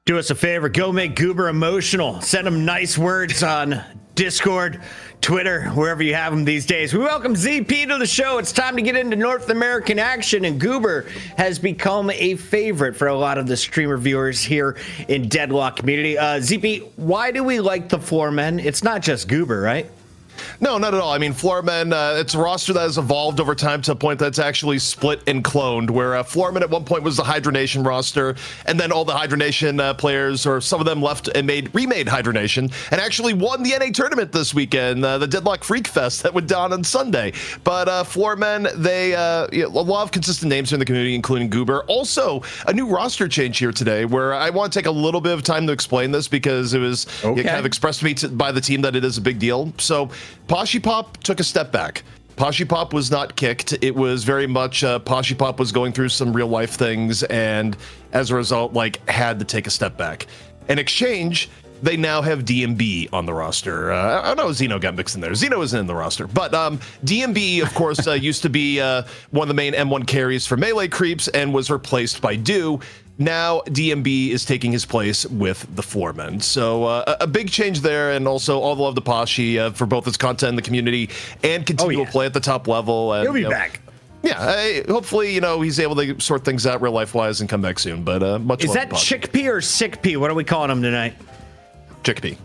Do us a favor, go make Goober emotional. Send him nice words on Discord, Twitter, wherever you have them these days. We welcome ZP to the show. It's time to get into North American action, and Goober has become a favorite for a lot of the streamer viewers here in Deadlock community. ZP, why do we like the Floormen? It's not just Goober, right? No, not at all. I mean, Floormen, it's a roster that has evolved over time to a point that's actually split and cloned, where Floormen at one point was the Hydra Nation roster, and then all the Hydra Nation players, or some of them left and remade Hydra Nation, and actually won the NA tournament this weekend, the Deadlock Freak Fest that went down on Sunday. But Floormen, they, a lot of consistent names in the community, including Goober. Also, a new roster change here today, where I want to take a little bit of time to explain this, because it was kind of expressed to me by the team that it is a big deal. So, Poshy Pop took a step back. Poshy Pop was not kicked. It was very much Poshy Pop was going through some real life things, and as a result, had to take a step back. In exchange, they now have DMB on the roster. I know Zeno got mixed in there. Zeno isn't in the roster, but DMB, of course, used to be one of the main M1 carries for melee creeps and was replaced by Do. Now DMB is taking his place with the Floormen. So a big change there, and also all the love to Poshy for both his content in the community and continual play at the top level. And, he'll be back. Yeah, hopefully, he's able to sort things out real life-wise and come back soon. But much is that Chickpea or Sickpea? What are we calling him tonight? Chickpea.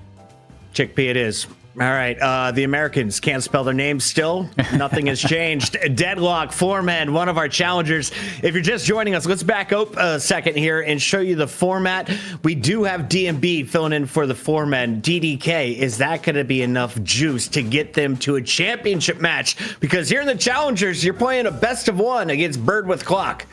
Chickpea it is. All right, the Americans can't spell their names still. Nothing has changed. Deadlock, Floormen, one of our challengers. If you're just joining us, let's back up a second here and show you the format. We do have DMB filling in for the Floormen. DDK, is that going to be enough juice to get them to a championship match? Because here in the challengers, you're playing a best of one against Bird with Clock.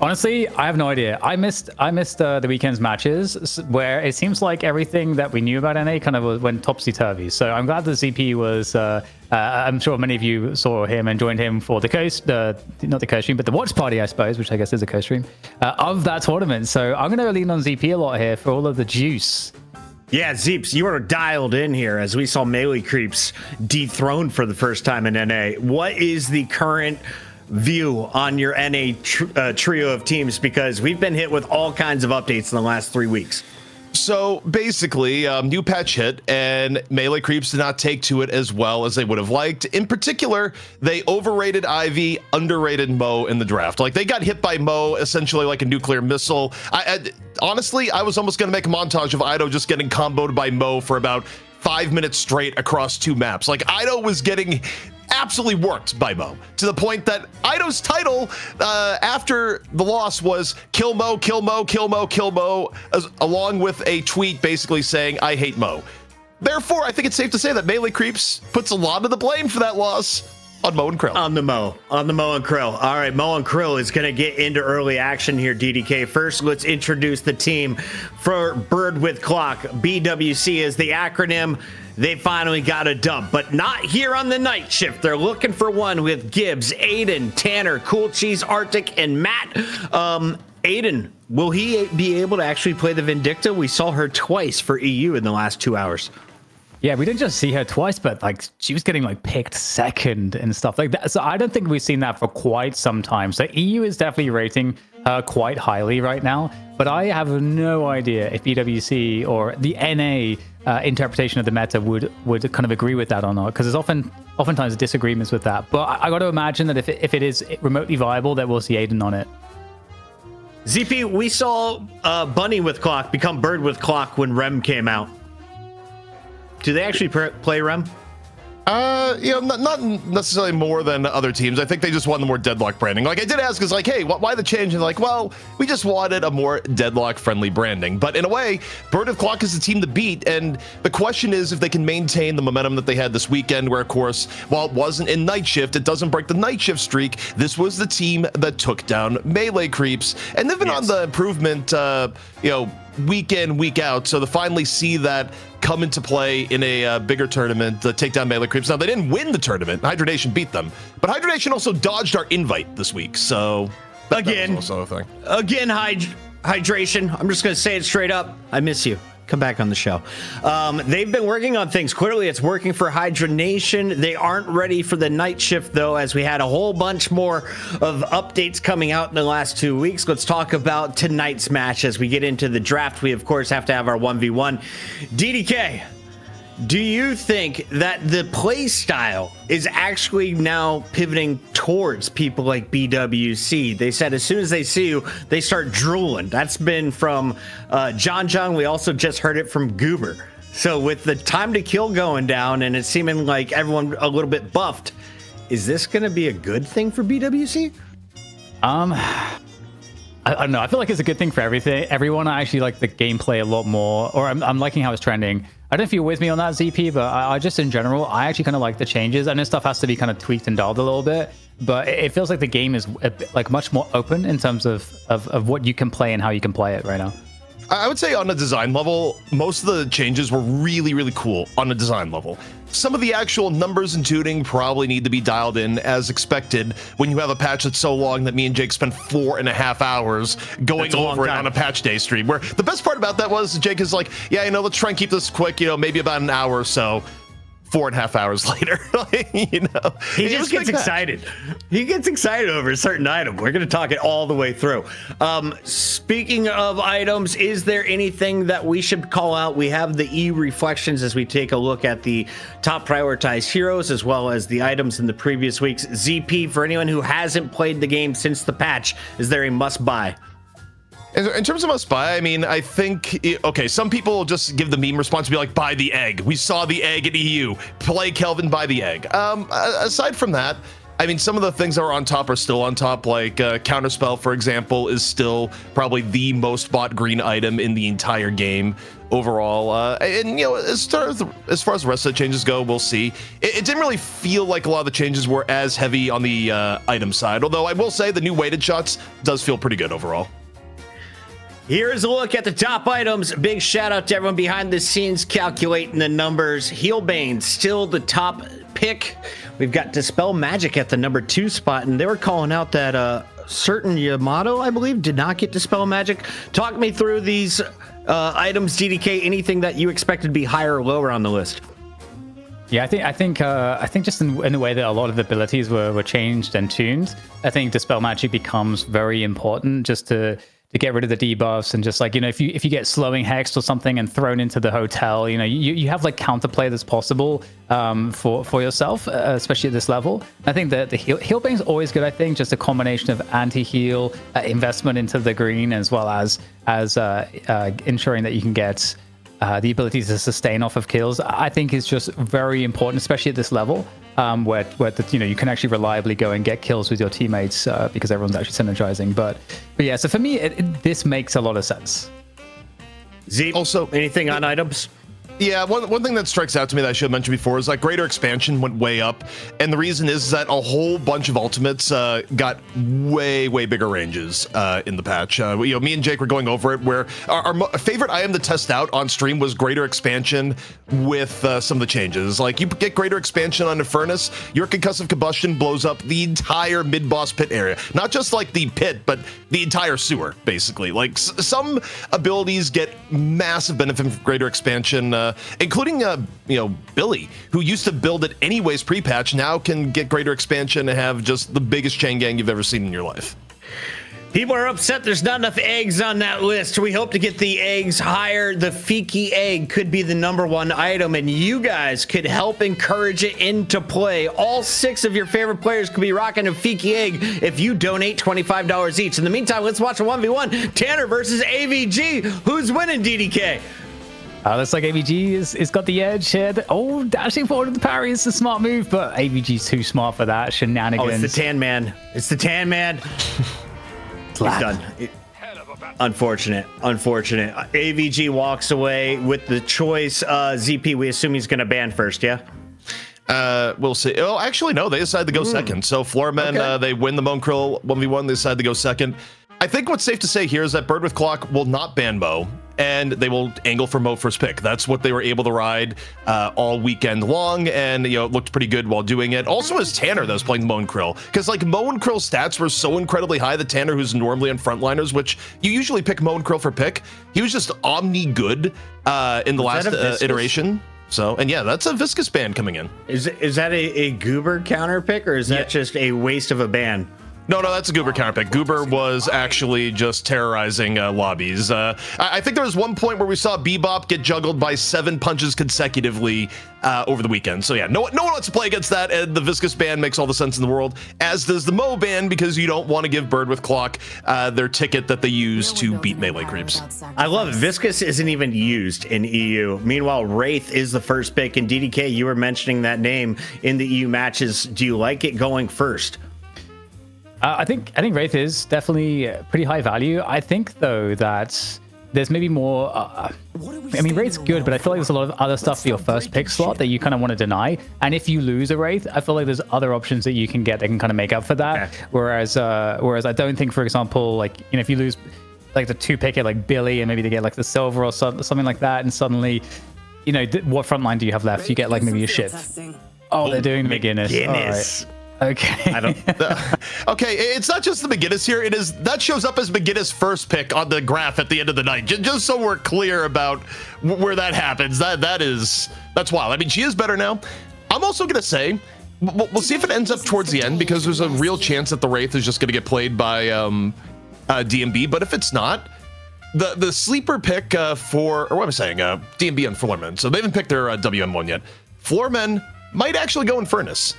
Honestly, I have no idea. I missed the weekend's matches where it seems like everything that we knew about NA kind of went topsy-turvy. So I'm glad the ZP was, I'm sure many of you saw him and joined him for the not the co-stream, but the watch party, I suppose, which I guess is a co-stream, of that tournament. So I'm going to lean on ZP a lot here for all of the juice. Yeah, Zeeps, you are dialed in here as we saw melee creeps dethroned for the first time in NA. What is the current view on your NA trio of teams, because we've been hit with all kinds of updates in the last 3 weeks? So basically, new patch hit, and melee creeps did not take to it as well as they would have liked. In particular, they overrated Ivy, underrated Mo in the draft. They got hit by Mo essentially like a nuclear missile. Honestly, I was almost going to make a montage of Ido just getting comboed by Mo for about 5 minutes straight across 2 maps. Ido was getting absolutely worked by Mo, to the point that Ido's title after the loss was kill Mo, kill Mo, kill Mo, kill Mo, along with a tweet basically saying, I hate Mo. Therefore, I think it's safe to say that Melee Creeps puts a lot of the blame for that loss on Mo and Krill. On the Mo and Krill. All right, Mo and Krill is going to get into early action here, DDK. First, let's introduce the team for Bird with Clock. BWC is the acronym. They finally got a dub, but not here on the night shift. They're looking for one with Gibbs, Aiden, Tanner, Cool Cheese, Arctic, and Matt. Aiden, will he be able to actually play the Vindicta? We saw her twice for EU in the last 2 hours. Yeah, we didn't just see her twice, but she was getting picked second and stuff like that. So I don't think we've seen that for quite some time. So EU is definitely rating her quite highly right now, but I have no idea if BWC or the NA interpretation of the meta would kind of agree with that or not, because there's oftentimes disagreements with that. But I got to imagine that if it is remotely viable, that we'll see Aiden on it. ZP, we saw Bunny with Clock become Bird with Clock when Rem came out. Do they actually play Rem? Not necessarily more than other teams. I think they just want the more Deadlock branding. I did ask, hey, why the change? And well, we just wanted a more Deadlock-friendly branding. But in a way, Bird of Clock is the team to beat, and the question is if they can maintain the momentum that they had this weekend, where, of course, while it wasn't in Night Shift, it doesn't break the Night Shift streak. This was the team that took down Melee Creeps, and they've been on the improvement, week in, week out. So to finally see that come into play in a bigger tournament, to take down Melee Creeps. Now, they didn't win the tournament. Hydra Nation beat them. But Hydra Nation also dodged our invite this week. So that was also a thing. Again, Hydration. I'm just going to say it straight up. I miss you. come back on the show. They've been working on things. Clearly, it's working for Hydra Nation. They aren't ready for the night shift, though, as we had a whole bunch more of updates coming out in the last 2 weeks. Let's talk about tonight's match as we get into the draft. We, of course, have to have our 1v1. DDK, do you think that the play style is actually now pivoting towards people like BWC? They said as soon as they see you, they start drooling. That's been from John. We also just heard it from Goober. So with the time to kill going down and it seeming like everyone a little bit buffed, is this going to be a good thing for BWC? I don't know. I feel like it's a good thing for everyone. I actually like the gameplay a lot more, or I'm liking how it's trending. I don't know if you're with me on that, ZP, but I just in general, I actually kind of like the changes. I know stuff has to be kind of tweaked and dialed a little bit, but it feels like the game is a bit, like much more open in terms of what you can play and how you can play it right now. I would say on a design level, most of the changes were really, really cool on a design level. Some of the actual numbers and tuning probably need to be dialed in as expected when you have a patch that's so long that me and Jake spent 4.5 hours going over it on a patch day stream, where the best part about that was Jake is like, yeah, let's try and keep this quick, maybe about an hour or so. 4.5 hours later, he just gets excited. He gets excited over a certain item. We're going to talk it all the way through. Speaking of items, is there anything that we should call out? We have the E-reflections as we take a look at the top prioritized heroes as well as the items in the previous weeks. ZP, for anyone who hasn't played the game since the patch, is there a must-buy? In terms of must buy, I mean, I think, okay, some people just give the meme response to be like, buy the egg. We saw the egg at EU. Play Kelvin, buy the egg. Aside from that, I mean, some of the things that are on top are still on top, like Counterspell, for example, is still probably the most bought green item in the entire game overall. And, as far as the rest of the changes go, we'll see. It didn't really feel like a lot of the changes were as heavy on the item side, although I will say the new weighted shots does feel pretty good overall. Here's a look at the top items. Big shout out to everyone behind the scenes calculating the numbers. Healbane still the top pick. We've got Dispel Magic at the number 2 spot, and they were calling out that certain Yamato, I believe, did not get Dispel Magic. Talk me through these items, DDK. Anything that you expected to be higher or lower on the list? Yeah, I think just in the way that a lot of the abilities were changed and tuned, I think Dispel Magic becomes very important just to get rid of the debuffs and just like, if you get slowing hexed or something and thrown into the hotel, you have like counterplay that's possible for yourself, especially at this level. I think that the heal bang is always good. I think just a combination of anti-heal, investment into the green, as well as ensuring that you can get the ability to sustain off of kills, I think is just very important, especially at this level, where you can actually reliably go and get kills with your teammates because everyone's actually synergizing. But yeah, so for me, this makes a lot of sense. Z, also anything on items? Yeah, one thing that strikes out to me that I should have mentioned before is like greater expansion went way up, and the reason is that a whole bunch of ultimates got way bigger ranges in the patch. Me and Jake were going over it, where our favorite item to test out on stream was greater expansion with some of the changes. Like you get greater expansion on Infernus, your concussive combustion blows up the entire mid-boss pit area, not just like the pit, but the entire sewer, basically. Like some abilities get massive benefit from greater expansion. Including Billy, who used to build it anyways pre-patch, now can get greater expansion and have just the biggest chain gang you've ever seen in your life. People are upset there's not enough eggs on that list. We hope to get the eggs higher. The Fiki egg could be the number 1 item, and you guys could help encourage it into play. All 6 of your favorite players could be rocking a Fiki egg if you donate $25 each. In the meantime, let's watch a 1v1. Tanner versus AVG. Who's winning, DDK? Looks like AVG is got the edge here. Oh, dashing forward with the parry is a smart move, but AVG's too smart for that. Shenanigans. Oh, it's the tan man. It's the tan man. He's done. Unfortunate. AVG walks away with the choice. ZP, we assume he's going to ban first, yeah? We'll see. Oh, actually, no, they decided to go second. So Floormen, okay. They win the Monkrill 1v1. They decided to go second. I think what's safe to say here is that Bird with Clock will not ban Mo. and they will angle for Mo first pick. That's what they were able to ride all weekend long, and it looked pretty good while doing it. Also, as Tanner that was playing Mo and Krill, because like Mo and Krill's stats were so incredibly high that Tanner, who's normally on frontliners, which you usually pick Mo and Krill for pick, he was just omni good in the last iteration. So, and yeah, that's a Viscous ban coming in. Is that a Goober counter pick, or is that just a waste of a ban? No, that's a Goober counter pick. Goober was actually just terrorizing lobbies. I think there was one point where we saw Bebop get juggled by 7 punches consecutively over the weekend. So yeah, no one wants to play against that, and the Viscous ban makes all the sense in the world, as does the Mo ban, because you don't want to give Bird with Clock their ticket that they use to beat melee creeps. I love it. Viscous isn't even used in EU. Meanwhile, Wraith is the first pick, and DDK, you were mentioning that name in the EU matches. Do you like it going first? I think Wraith is definitely pretty high value. I think though that there's maybe more. I mean, Wraith's good, but I feel like there's a lot of other stuff for your first pick slot that you kind of want to deny. And if you lose a Wraith, I feel like there's other options that you can get that can kind of make up for that. Okay. Whereas I don't think, for example, like if you lose like the 2 pick at like Billy, and maybe they get like the Silver or something like that, and suddenly, what frontline do you have left? You get like maybe a Shift. Oh, they're doing the McGinnis. Okay. I don't. Okay, it's not just the McGinnis here. It is that shows up as McGinnis first pick on the graph at the end of the night. Just so we're clear about where that happens. That's wild. I mean, she is better now. I'm also gonna say we'll see if it ends up towards the end, because there's a real chance that the Wraith is just gonna get played by DMB. But if it's not, the sleeper pick for, or what am I saying? DMB on Floormen. So they haven't picked their WM1 yet. Floormen might actually go in Furnace.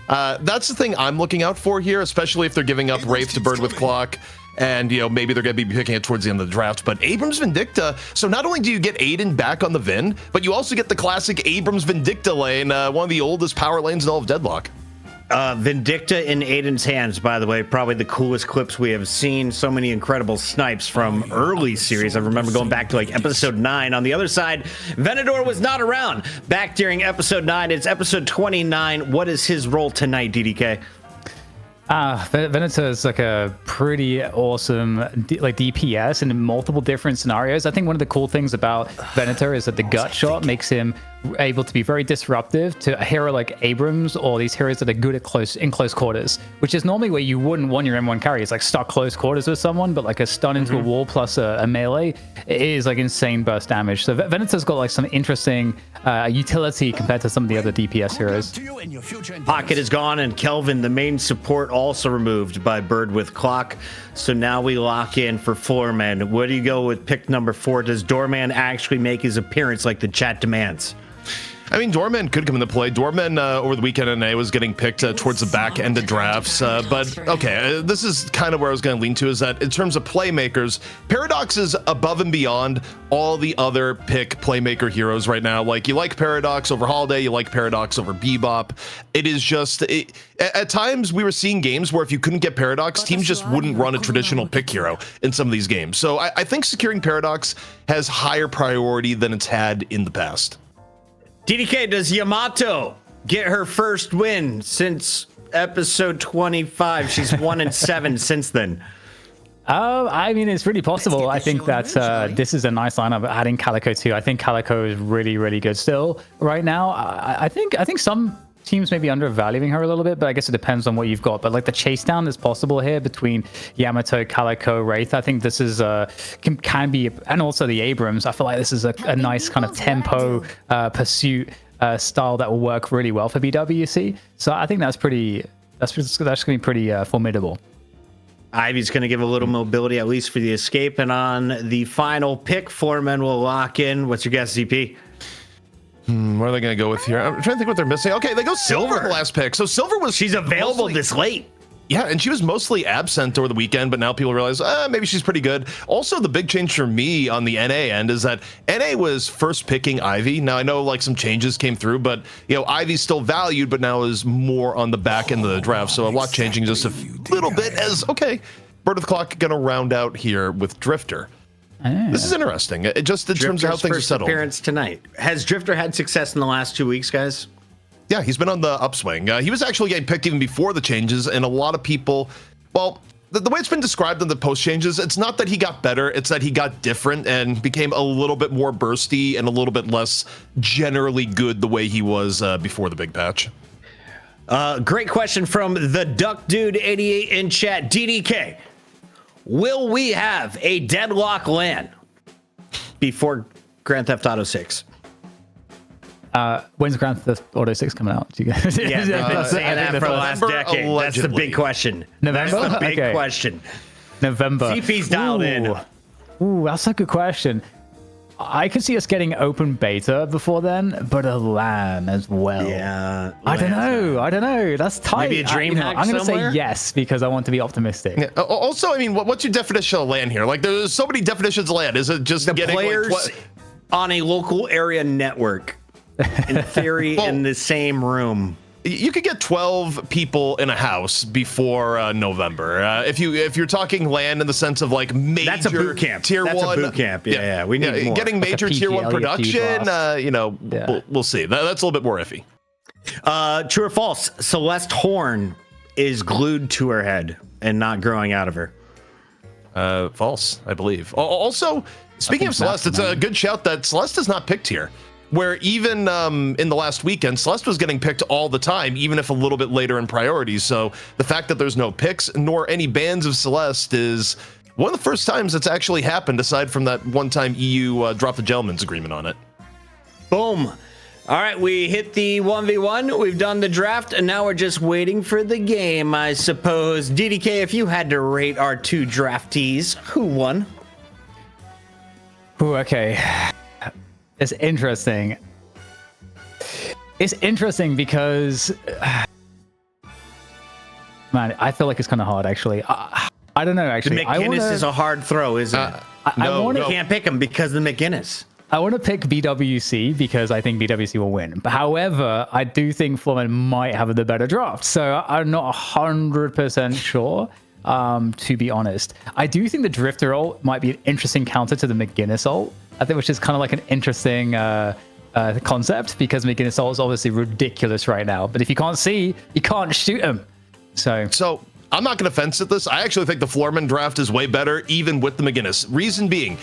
That's the thing I'm looking out for here, especially if they're giving up Wraith to Bird with Clock, and maybe they're going to be picking it towards the end of the draft. But Abrams Vindicta, so not only do you get Aiden back on the Vin, but you also get the classic Abrams Vindicta lane, one of the oldest power lanes in all of Deadlock. Vindicta in Aiden's hands, by the way, probably the coolest clips we have seen. So many incredible snipes from early series. I remember going back to like episode 9. On the other side, Venador was not around back during episode 9. It's episode 29. What is his role tonight, DDK? Venator is like a pretty awesome DPS in multiple different scenarios. I think one of the cool things about Venator is that the gut shot makes him able to be very disruptive to a hero like Abrams, or these heroes that are good at in close quarters, which is normally where you wouldn't want your M1 carry. It's like stuck close quarters with someone, but like a stun into a wall plus a melee, it is like insane burst damage. So Venator's got like some interesting utility compared to some of the other DPS heroes. Pocket is gone, and Kelvin, the main support, also removed by Bird with Clock. So now we lock in for Floormen. Where do you go with pick number 4? Does Doorman actually make his appearance like the chat demands? I mean, Doorman could come into play. Doorman over the weekend NA was getting picked towards the back end of drafts. But okay, this is kind of where I was going to lean to, is that in terms of playmakers, Paradox is above and beyond all the other pick playmaker heroes right now. Like, you like Paradox over Holiday, you like Paradox over Bebop. It is just, at times we were seeing games where if you couldn't get Paradox, teams just wouldn't run a traditional pick hero in some of these games. So I think securing Paradox has higher priority than it's had in the past. DDK, does Yamato get her first win since episode 25? She's 1-7 since then. I mean, it's really possible. I think that this is a nice lineup. Adding Calico too. I think Calico is really, really good still right now. I think some teams may be undervaluing her a little bit, but I guess it depends on what you've got. But like the chase down is possible here between Yamato, Calico, Wraith. I think this is can be, and also the Abrams. I feel like this is a nice kind of tempo pursuit style that will work really well for BWC. So I think that's going to be pretty formidable. Ivy's going to give a little mobility, at least for the escape. And on the final pick, Floormen will lock in. What's your guess, ZP? What are they going to go with here? I'm trying to think what they're missing. Okay, they go Silver the last pick. So Silver was... She's available this late. Yeah, and she was mostly absent over the weekend, but now people realize, maybe she's pretty good. Also, the big change for me on the NA end is that NA was first picking Ivy. Now, I know like some changes came through, but Ivy's still valued, but now is more on the back end of the draft. So a lot changing just a little bit as, okay, Bird of the Clock going to round out here with Drifter. This is interesting. Just in terms of how things are settled. Appearance tonight. Has Drifter had success in the last 2 weeks, guys? Yeah, he's been on the upswing. He was actually getting picked even before the changes, and a lot of people, well, the way it's been described in the post changes, it's not that he got better, it's that he got different and became a little bit more bursty and a little bit less generally good the way he was before the big patch. Great question from the Duck Dude 88 in chat. DDK, will we have a Deadlock LAN before Grand Theft Auto 6? When's Grand Theft Auto 6 coming out? Do you guys? Yeah, they've been saying that for the last decade. Allegedly. That's the big question. November? That's the big Okay. question. November. CP's dialed in. Ooh, that's a good question. I could see us getting open beta before then, but a LAN as well. Yeah. I don't know. That's tight. Maybe a DreamHack I'm going to somewhere? say yes because I want to be optimistic. Yeah. Also, I mean, what's your definition of LAN here? Like, there's so many definitions of LAN. Is it just The getting players like, on a local area network, in theory, Well, in the same room. you could get 12 people in a house before November. If you're talking LAN in the sense of like major That's a boot camp. tier That's one a boot camp. Yeah. We need more. getting major Like a tier one PGLUT production. class. We'll see. That's a little bit more iffy. True or false? Celeste Horn is glued to her head and not growing out of her. False, I believe. Also, speaking of think Celeste, it's a good shout that Celeste is not picked here. Where even in the last weekend, Celeste was getting picked all the time, even if a little bit later in priorities. So the fact that there's no picks nor any bans of Celeste is one of the first times it's actually happened, aside from that one time EU dropped the gentleman's agreement on it. Boom. All right, we hit the 1v1. We've done the draft, and now we're just waiting for the game, I suppose. DDK, if you had to rate our two draftees, who won? Ooh, okay. It's interesting. It's interesting because, man, I feel like it's kind of hard, actually. I don't know, The actually. McGinnis is a hard throw, isn't it? I Can't pick him because of the McGinnis. I want to pick BWC because I think BWC will win. But however, I do think Floormen might have the better draft. So I'm not 100% sure, to be honest. I do think the Drifter ult might be an interesting counter to the McGinnis ult. I think, which is kind of like an interesting concept because McGinnis ult is obviously ridiculous right now. But if you can't see, you can't shoot him. So I'm not going to fence at this. I actually think the Floormen draft is way better, even with the McGinnis. Reason being,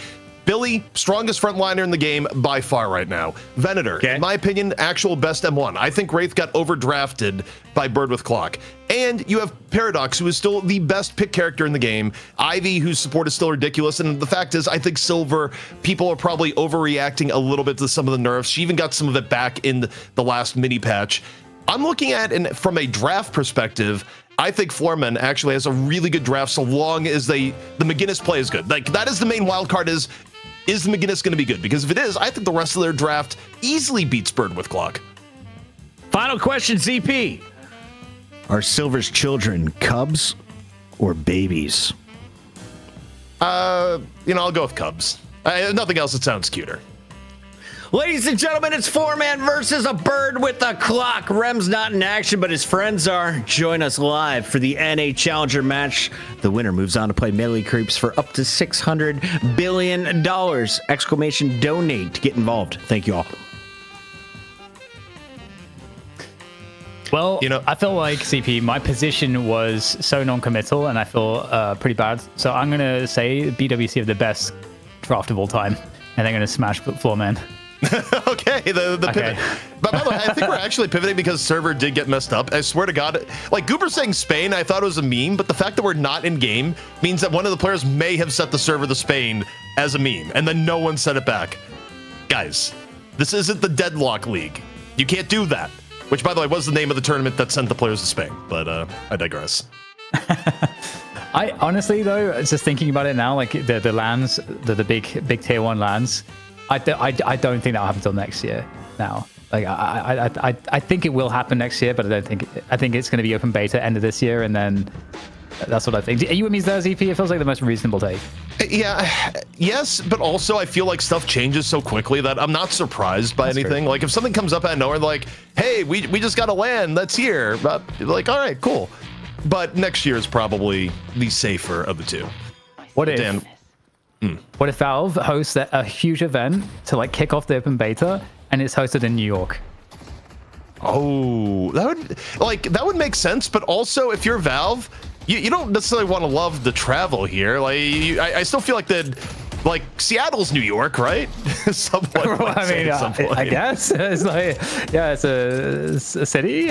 Billy, strongest frontliner in the game by far right now. Venator, in my opinion, actual best M1. I think Wraith got overdrafted by Bird with Clock. And you have Paradox, who is still the best pick character in the game. Ivy, whose support is still ridiculous. And the fact is, I think Silver, people are probably overreacting a little bit to some of the nerfs. She even got some of it back in the last mini patch. I'm looking at, and from a draft perspective, I think Floormen actually has a really good draft so long as the McGinnis play is good. Like, that is the main wild card is the McGinnis going to be good? Because if it is, I think the rest of their draft easily beats Bird with Clock. Final question, CP. Are Silver's children cubs or babies? I'll go with Cubs. Nothing else that sounds cuter. Ladies and gentlemen, it's Floormen versus a Bird with a Clock. Rem's not in action, but his friends are. Join us live for the NA Challenger match. The winner moves on to play Melee Creeps for up to $600 billion. Exclamation donate to get involved. Thank you all. Well, I feel like, CP, my position was so non-committal, and I feel pretty bad. So I'm going to say BWC have the best draft of all time, and they're going to smash Floormen. Okay, the pivot. But by the way, I think we're actually pivoting because server did get messed up. I swear to God, like Goober saying Spain, I thought it was a meme, but the fact that we're not in game means that one of the players may have set the server to Spain as a meme, and then no one set it back. Guys, this isn't the Deadlock League. You can't do that. Which, by the way, was the name of the tournament that sent the players to Spain. But I digress. I honestly, though, just thinking about it now, like the LANs, the big tier 1 LANs, I don't think that'll happen until next year. Now, like I think it will happen next year, but I think it's going to be open beta end of this year, and then that's what I think. Are you with me there, ZP? It feels like the most reasonable take. Yeah, yes, but also I feel like stuff changes so quickly that I'm not surprised by anything. True. Like if something comes up out of nowhere, like, hey, we just got a LAN that's here, like, all right, cool. But next year is probably the safer of the two. What if Valve hosts a huge event to like kick off the open beta, and it's hosted in New York? Oh, that would make sense. But also, if you're Valve, you don't necessarily want to love the travel here. Like, I still feel like like Seattle's New York, right? Somewhat. Well, I mean, I guess it's like, yeah, it's a city.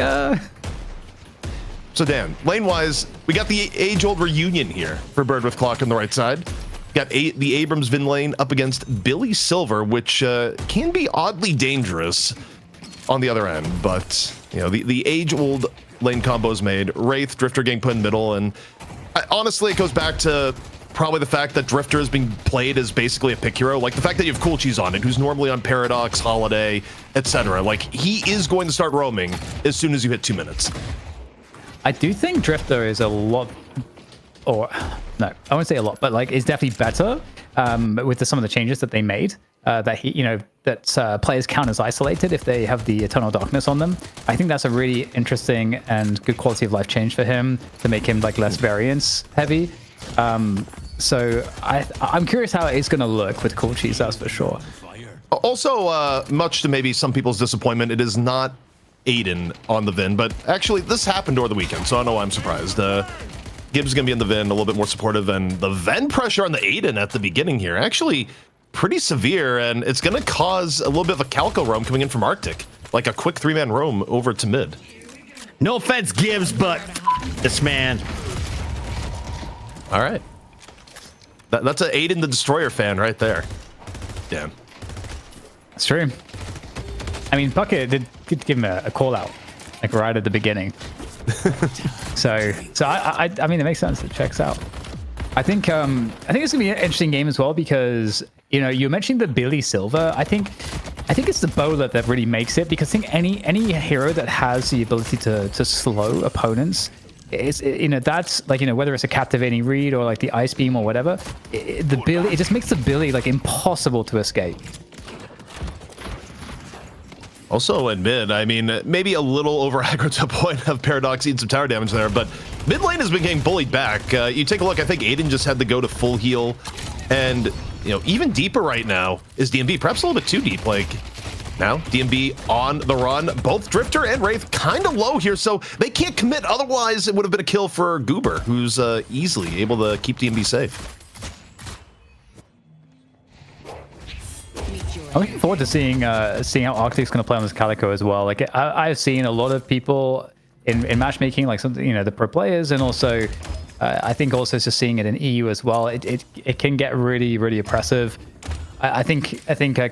So Dan, lane-wise, we got the age-old reunion here for Bird with Clock on the right side. Got the Abrams Vin lane up against Billy Silver, which can be oddly dangerous on the other end. But you know, the age-old lane combos made. Wraith, Drifter getting put in middle, and honestly, it goes back to probably the fact that Drifter is being played as basically a pick hero. Like the fact that you have Cool Cheese on it, who's normally on Paradox, Holiday, etc. Like he is going to start roaming as soon as you hit 2 minutes. I do think Drifter is a lot, or no, I won't say a lot, but like is definitely better with some of the changes that they made. That he, that players count as isolated if they have the Eternal Darkness on them. I think that's a really interesting and good quality of life change for him to make him like less variance heavy. So I'm curious how it's going to look with Cool Cheese, that's for sure. Also, much to maybe some people's disappointment, it is not Aiden on the Vin, but actually this happened over the weekend, so I don't know why I'm surprised. Gibbs is going to be in the Vin, a little bit more supportive, and the Ven pressure on the Aiden at the beginning here, actually pretty severe, and it's going to cause a little bit of a Calico roam coming in from Arctic, like a quick 3-man roam over to mid. No offense, Gibbs, but this man. All right. That's an Aiden the Destroyer fan right there. Damn. That's true. I mean, Bucket did give him a call out, like right at the beginning. so I mean, it makes sense. It checks out. I think it's gonna be an interesting game as well because you mentioned the Billy Silver. I think it's the bowler that really makes it, because I think any hero that has the ability to slow opponents, it's that's like whether it's a captivating read or like the ice beam or whatever, it just makes the Billy like impossible to escape. Also in mid, I mean, maybe a little over aggro to a point of Paradox eating some tower damage there, but mid lane has been getting bullied back. You take a look, I think Aiden just had to go to full heal, and even deeper right now is DMB, perhaps a little bit too deep. Like now DMB on the run, both Drifter and Wraith kind of low here, so they can't commit, otherwise it would have been a kill for Goober, who's easily able to keep DMB safe. I'm looking forward to seeing how Arctic's going to play on this Calico as well. Like I've seen a lot of people in matchmaking, like something the pro players, and also I think also just seeing it in EU as well. It can get really, really oppressive. I think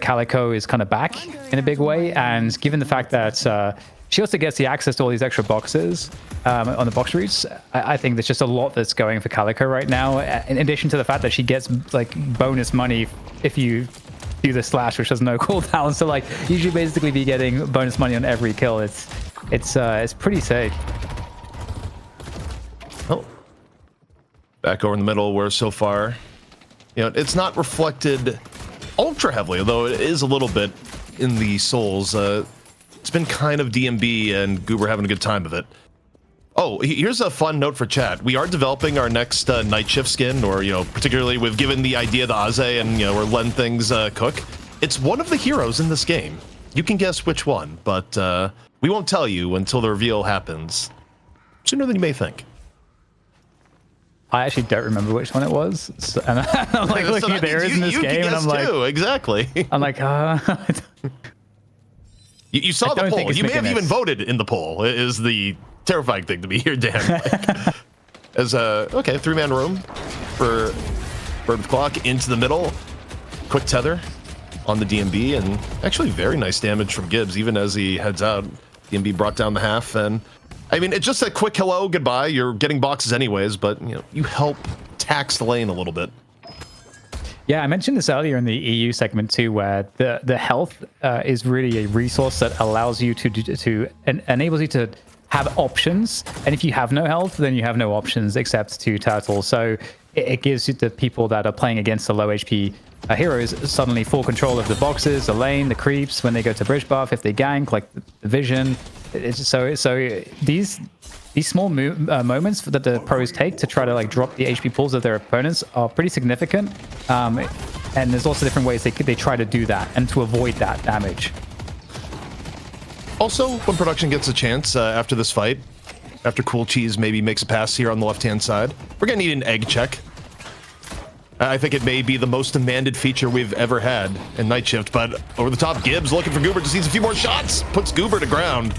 Calico is kind of back in a big way, and given the fact that she also gets the access to all these extra boxes on the box routes, I think there's just a lot that's going for Calico right now. In addition to the fact that she gets like bonus money if you do the slash, which has no cooldown, so like you should basically be getting bonus money on every kill. It's pretty sick. Oh, back over in the middle, where so far, it's not reflected ultra heavily, although it is a little bit in the souls. It's been kind of DMB and Goober having a good time of it. Oh, here's a fun note for chat. We are developing our next Night Shift skin, or, particularly we've given the idea to Aze, and, we're letting things cook. It's one of the heroes in this game. You can guess which one, but we won't tell you until the reveal happens. Sooner than you may think. I actually don't remember which one it was. So, and I'm like looking at the heroes in this game, and I'm like... Exactly. I'm like, You saw the poll. You may have even voted in the poll, is the terrifying thing to be here, Dan. Like, as okay, 3-man room for Bird with Clock into the middle. Quick tether on the DMB, and actually very nice damage from Gibbs, even as he heads out. DMB brought down the half, and I mean, it's just a quick hello, goodbye. You're getting boxes anyways, but you help tax the lane a little bit. Yeah, I mentioned this earlier in the EU segment too, where the health is really a resource that allows you to enables you to have options, and if you have no health, then you have no options except to turtle. So it gives you the people that are playing against the low HP heroes suddenly full control of the boxes, the lane, the creeps when they go to bridge buff, if they gank, like the vision. So these small moments that the pros take to try to like drop the HP pools of their opponents are pretty significant. And there's also different ways they try to do that and to avoid that damage. Also, when production gets a chance after this fight, after Cool Cheese maybe makes a pass here on the left-hand side. We're going to need an egg check. I think it may be the most demanded feature we've ever had in Night Shift, but over the top, Gibbs looking for Goober, just needs a few more shots, puts Goober to ground.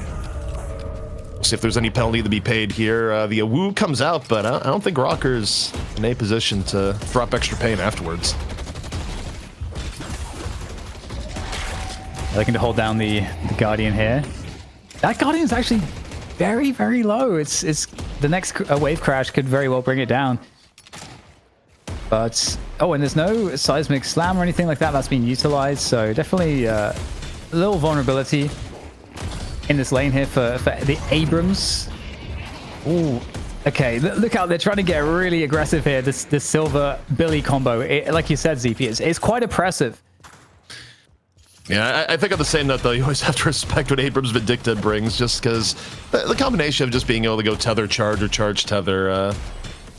We'll see if there's any penalty to be paid here. The Woo comes out, but I don't think Rocker's in a position to drop extra pain afterwards. Looking to hold down the Guardian here. That Guardian's actually very, very low. It's the next wave crash could very well bring it down. But, oh, and there's no seismic slam or anything like that that's been utilized, so definitely a little vulnerability in this lane here for the Abrams. Ooh, okay, look out, they're trying to get really aggressive here, this Silver Billy combo. Like you said, ZP, it's quite oppressive. Yeah, I think on the same note, though, you always have to respect what Abrams Vindicta brings, just because the combination of just being able to go tether charge or charge tether,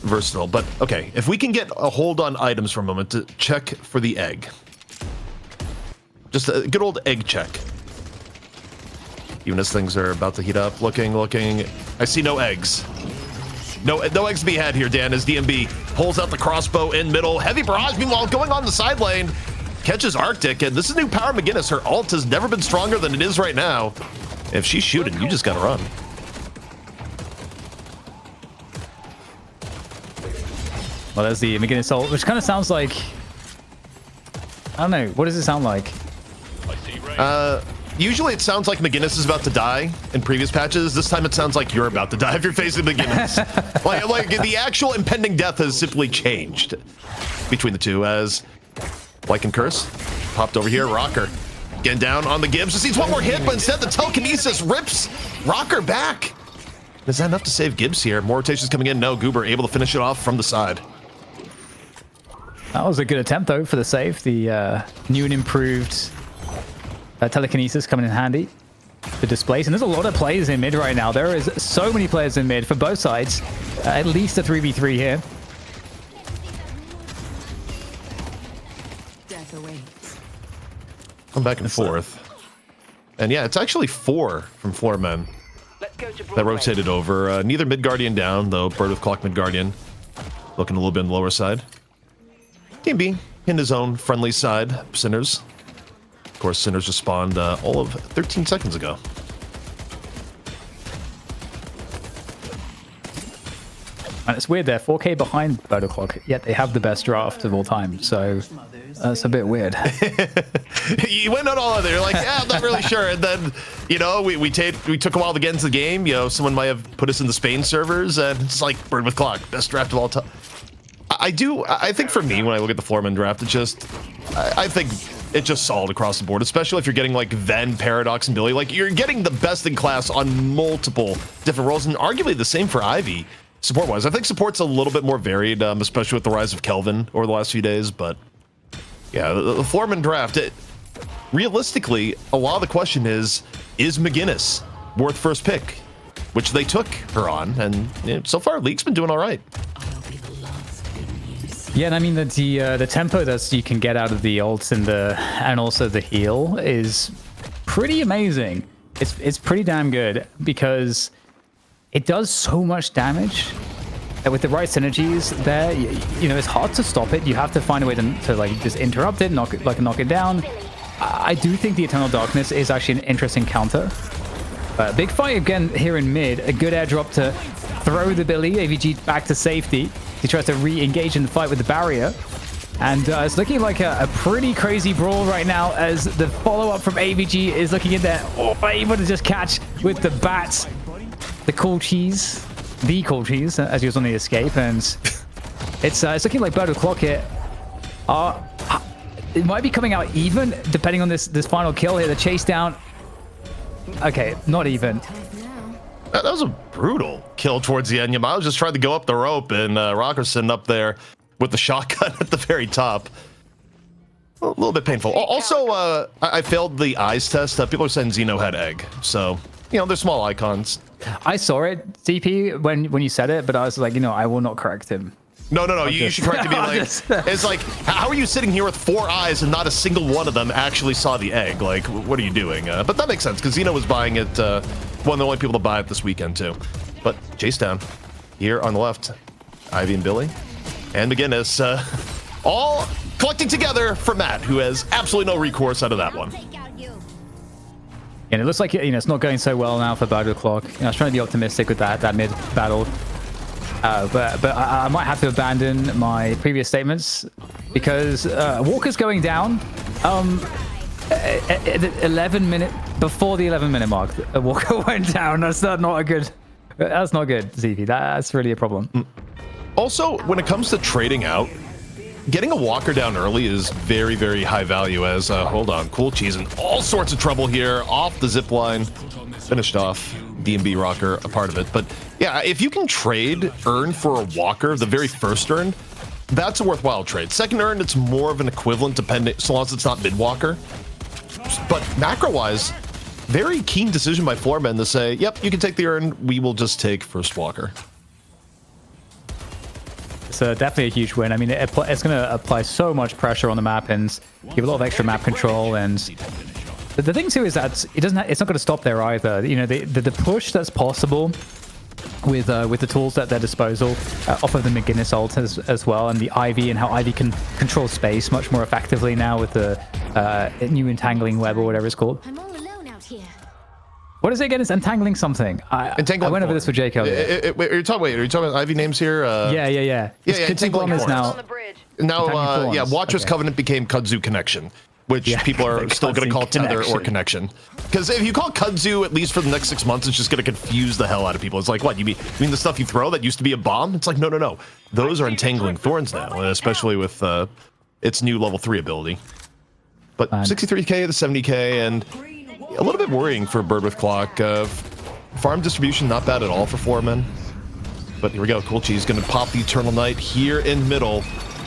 versatile. But okay, if we can get a hold on items for a moment to check for the egg. Just a good old egg check. Even as things are about to heat up, looking. I see no eggs. No eggs to be had here, Dan, as DMB pulls out the crossbow in middle. Heavy barrage, meanwhile, going on the side lane. Catches Arctic, and this is new Power McGinnis. Her ult has never been stronger than it is right now. If she's shooting, you just gotta run. Well, there's the McGinnis ult, which kind of sounds like... I don't know, what does it sound like? Usually it sounds like McGinnis is about to die in previous patches. This time it sounds like you're about to die if you're facing McGinnis. like the actual impending death has simply changed between the two, as... Like and Curse popped over here. Rocker getting down on the Gibbs. Just needs one more hit, but instead the telekinesis rips Rocker back. Is that enough to save Gibbs here? More rotations coming in. No, Goober able to finish it off from the side. That was a good attempt, though, for the save. The new and improved telekinesis coming in handy to displace. And there's a lot of players in mid right now. There is so many players in mid for both sides. At least a 3v3 here. Come back and forth. And yeah, it's actually 4 from Floormen that rotated over. Neither mid guardian down, though. Bird with Clock mid guardian looking a little bit on the lower side. Team B in his own friendly side. Sinners. Of course, Sinners respawned all of 13 seconds ago. And it's weird, they're 4K behind Bird Clock, yet they have the best draft of all time. So that's a bit weird. You went on all of there. You're like, yeah, I'm not really sure. And then, you know, we took a while to get into the game. You know, someone might have put us in the Spain servers, and it's like Bird with Clock, best draft of all time. I think for me, when I look at the Floormen draft, I think it's just solid across the board, especially if you're getting like Ven, Paradox, and Billy. Like, you're getting the best in class on multiple different roles, and arguably the same for Ivy. Support-wise, I think support's a little bit more varied, especially with the rise of Kelvin over the last few days. But yeah, the Floormen draft, realistically, a lot of the question is McGinnis worth first pick? Which they took her on, and you know, so far, League's been doing all right. Yeah, and I mean the tempo that you can get out of the ults and also the heal is pretty amazing. It's pretty damn good because it does so much damage that with the right synergies there, you know, it's hard to stop it. You have to find a way to like just interrupt it, knock it down. I do think the Eternal Darkness is actually an interesting counter. Big fight again here in mid. A good airdrop to throw the Billy AVG back to safety. He tries to re-engage in the fight with the barrier. And it's looking like a pretty crazy brawl right now as the follow-up from AVG is looking in there. Oh, able to just catch with the bats. The cool cheese, as he was on the escape, and it's looking like Bird with Clock here. It might be coming out even, depending on this final kill here. The chase down. Okay, not even. That was a brutal kill towards the end. Yamato just tried to go up the rope, and Rocker's sitting up there with the shotgun at the very top. A little bit painful. Also, I failed the eyes test. People are saying Xeno had egg, so you know they're small icons. I saw it, DP, when you said it, but I was like, you know, I will not correct him. No, you should correct me. Like, it's like, how are you sitting here with 4 eyes and not a single one of them actually saw the egg? Like, what are you doing? But that makes sense, because Xeno was buying it, one of the only people to buy it this weekend, too. But chase down here on the left. Ivy and Billy and McGinnis all collecting together for Matt, who has absolutely no recourse out of that one. And it looks like, it's not going so well now for Deadlock. I was trying to be optimistic with that mid battle. But I might have to abandon my previous statements because Walker's going down. At 11 minute before the 11-minute mark, Walker went down. That's not good, ZV. That's really a problem. Also, when it comes to trading out, getting a Walker down early is very, very high value as, hold on, Cool Cheese in all sorts of trouble here, off the zip line, finished off, D&B Rocker, a part of it. But yeah, if you can trade Earn for a Walker, the very first Earn, that's a worthwhile trade. Second Earn, it's more of an equivalent, depending, so long as it's not mid-Walker. But macro-wise, very keen decision by Floormen to say, yep, you can take the Earn, we will just take first Walker. It's definitely a huge win. I mean, it's going to apply so much pressure on the map and give a lot of extra map control. And the thing too is that it's not going to stop there either. The push that's possible with the tools at their disposal off of the McGinnis ult as well, and the Ivy and how Ivy can control space much more effectively now with the new entangling web or whatever it's called. I'm all alone out here. What is it again? It's entangling something. I went over this with Jake earlier. Are you talking about Ivy names here? Yeah. Yeah, entangling is now. Now, Watcher's Covenant became Kudzu Connection, which people are still going to call Tether or Connection. Because if you call Kudzu, at least for the next 6 months, it's just going to confuse the hell out of people. It's like, what, you mean the stuff you throw that used to be a bomb? It's like, no. Those are Entangling Thorns now, especially with its new level 3 ability. But 63k to 70k, and a little bit worrying for Bird with Clock. Farm distribution, not bad at all for Floormen. But here we go. Cool Cheese going to pop the Eternal Knight here in the middle.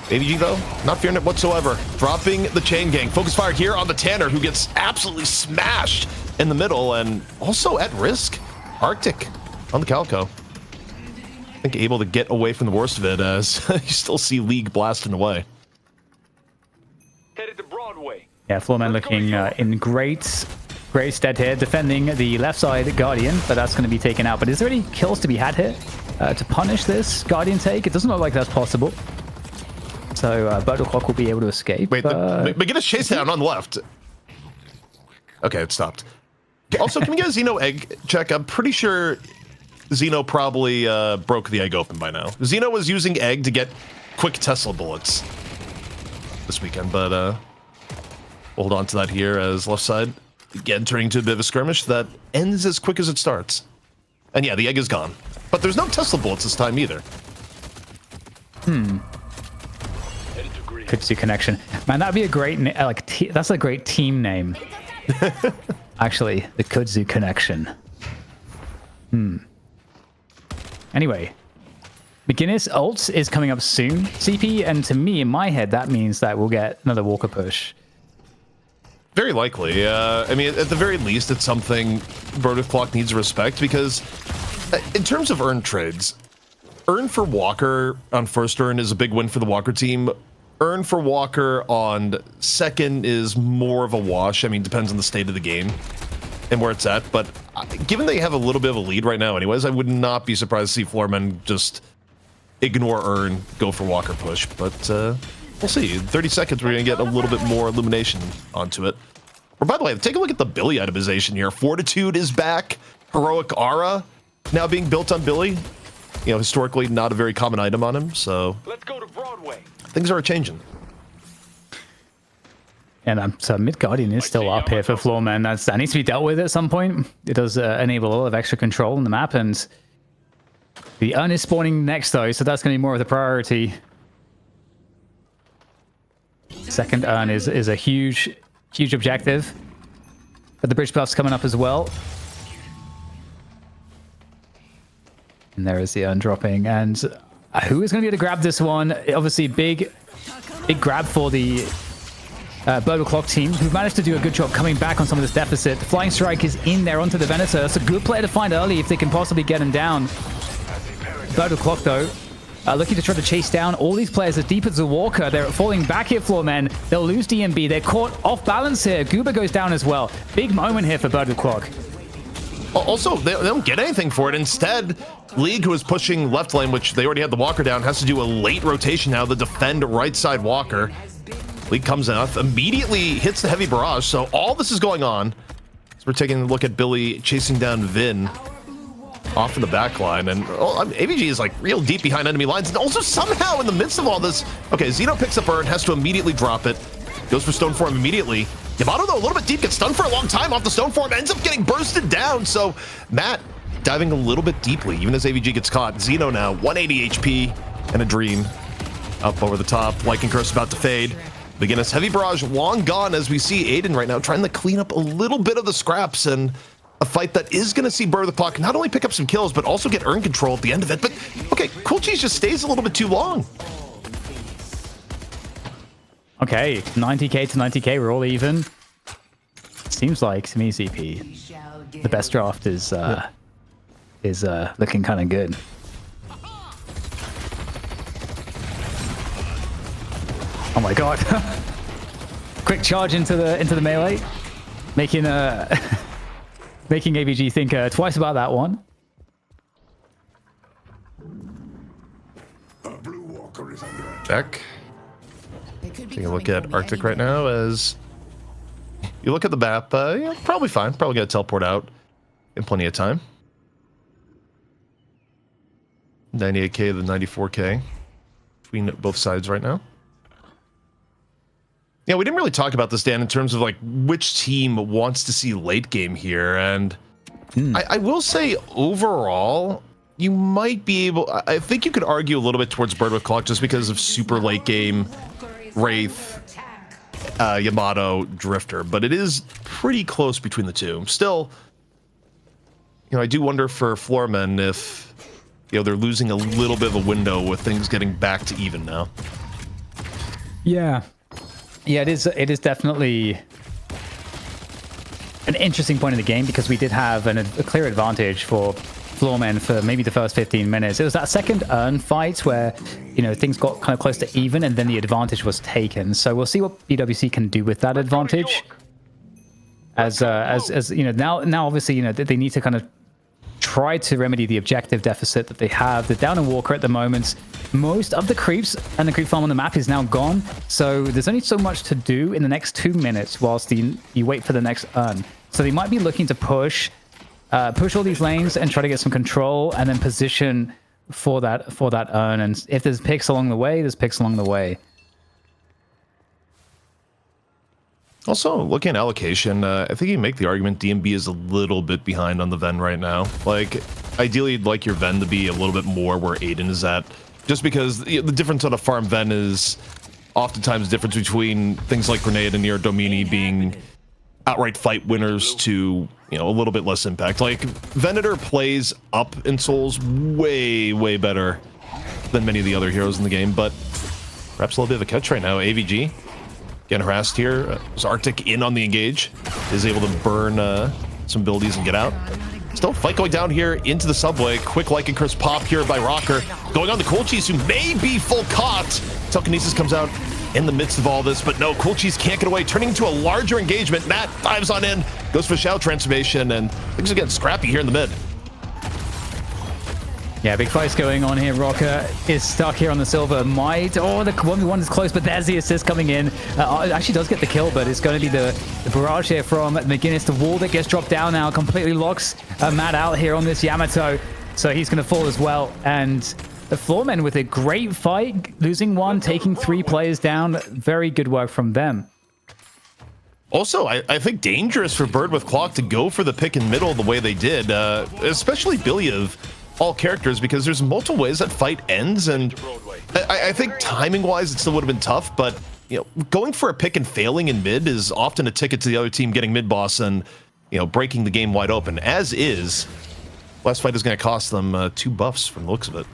Baby Givo, not fearing it whatsoever. Dropping the Chain Gang. Focus fire here on the Tanner, who gets absolutely smashed in the middle, and also at risk. Arctic on the Calico. I think able to get away from the worst of it, as you still see League blasting away. Headed to Broadway. Yeah, Floormen looking in great stead here, defending the left side Guardian, but that's going to be taken out. But is there any kills to be had here to punish this Guardian take? It doesn't look like that's possible. So Deadlock will be able to escape. Wait, McGinnis chase down on the left. Okay, it stopped. Also, can we get a Xeno egg check? I'm pretty sure Xeno probably broke the egg open by now. Xeno was using egg to get quick Tesla bullets this weekend, but we'll hold on to that here as left side again turning into a bit of a skirmish that ends as quick as it starts. And yeah, the egg is gone. But there's no Tesla bullets this time either. Kudzu Connection. Man, that'd be a great that's a great team name. Actually, the Kudzu Connection. Anyway, McGinnis ult is coming up soon, CP, and to me, in my head, that means that we'll get another Walker push. Very likely. I mean, at the very least, it's something Bird with Clock needs to respect, because in terms of earn trades, Earn for Walker on first Earn is a big win for the Walker team. Earn for Walker on second is more of a wash. I mean, depends on the state of the game and where it's at. But given they have a little bit of a lead right now anyways, I would not be surprised to see Floormen just ignore Earn, go for Walker push. But we'll see. In 30 seconds, we're going to get a little bit more illumination onto it. Or by the way, take a look at the Billy itemization here. Fortitude is back. Heroic Aura now being built on Billy. You know, historically not a very common item on him, so Let's go to Broadway. Things are changing. And so Mid Guardian is still up here for Floormen. That needs to be dealt with at some point. It does enable a lot of extra control on the map, and the Urn is spawning next though, so that's going to be more of the priority. Second Urn is a huge objective. But the bridge buff's coming up as well. And there is the Urn dropping, and who is going to be able to grab this one? Obviously, big grab for the Bird with Clock team, who've managed to do a good job coming back on some of this deficit. The Flying Strike is in there onto the Venator. That's a good player to find early if they can possibly get him down. Bird with Clock, though, looking to try to chase down all these players as deep as the Walker. They're falling back here, Floormen. They'll lose DMB. They're caught off balance here. Goober goes down as well. Big moment here for Bird with Clock. Also, they don't get anything for it. Instead, League, who is pushing left lane, which they already had the Walker down, has to do a late rotation now to defend right side Walker. League comes out, immediately hits the heavy barrage, so all this is going on. So we're taking a look at Billy chasing down Vin off in the back line, and AVG is like real deep behind enemy lines, and also somehow in the midst of all this, okay, Zeno picks up Burn, has to immediately drop it, goes for Stone Form immediately. Yamato, though, a little bit deep, gets stunned for a long time off the Stone Form, ends up getting bursted down, so Matt diving a little bit deeply, even as AVG gets caught. Zeno now, 180 HP, and a Dream up over the top. Lycan Curse about to fade. Beginner's heavy barrage long gone as we see Aiden right now trying to clean up a little bit of the scraps, and a fight that is going to see Bird of the Clock not only pick up some kills, but also get earn control at the end of it. But, okay, Cool Cheese just stays a little bit too long. Okay, 90k to 90k, we're all even. Seems like, to me, CP, the best draft is looking kind of good. Oh my god. Quick charge into the melee, making making AVG think twice about that one. Beck. Taking a look at Arctic right now as you look at the map, yeah, probably fine. Probably gonna teleport out in plenty of time. 98k to 94k between both sides right now. Yeah, we didn't really talk about this, Dan, in terms of like which team wants to see late game here, and I will say overall, you might be able. I think you could argue a little bit towards Bird with Clock just because of super late game Wraith, Yamato, Drifter, but it is pretty close between the two. Still, you know, I do wonder for Floormen if, you know, they're losing a little bit of a window with things getting back to even now. Yeah. Yeah, it is definitely an interesting point in the game because we did have a clear advantage for Floormen for maybe the first 15 minutes. It was that second Urn fight where, you know, things got kind of close to even and then the advantage was taken. So we'll see what BWC can do with that advantage. As you know, now obviously, you know, they need to kind of try to remedy the objective deficit that they have. They're down in Walker at the moment. Most of the creeps and the creep farm on the map is now gone. So there's only so much to do in the next 2 minutes whilst you wait for the next Urn. So they might be looking to push all these lanes and try to get some control and then position for that Urn. And if there's picks along the way, there's picks along the way. Also, looking at allocation, I think you can make the argument DMB is a little bit behind on the Ven right now. Like, ideally, you'd like your Ven to be a little bit more where Aiden is at. Just because the difference on a farm Ven is oftentimes the difference between things like Grenade and Neo Domini being outright fight winners to, you know, a little bit less impact. Like, Venator plays up in Souls way, way better than many of the other heroes in the game, but perhaps a little bit of a catch right now. AVG getting harassed here. Is Arctic in on the engage, is able to burn some abilities and get out. Still fight going down here into the subway. Quick Lycan Curse pop here by Rocker. Going on to Cool Cheese, who may be full caught. Telekinesis comes out in the midst of all this, but no, Cool Cheese can't get away, turning into a larger engagement. Matt dives on in, goes for Shadow Transformation, and things are getting scrappy here in the mid. Yeah, big fight's going on here. Rocker is stuck here on the silver. Might, oh, the 1v1 is close, but there's the assist coming in. It actually does get the kill, but it's going to be the barrage here from McGinnis. The wall that gets dropped down now completely locks Matt out here on this Yamato, so he's going to fall as well. And the Floormen with a great fight, losing one, taking 3 players down. Very good work from them. Also, I think dangerous for Bird with Clock to go for the pick in middle the way they did, especially Billy of all characters, because there's multiple ways that fight ends, and I think timing-wise it still would have been tough, but you know, going for a pick and failing in mid is often a ticket to the other team getting mid boss and, you know, breaking the game wide open. As is, last fight is going to cost them 2 buffs from the looks of it.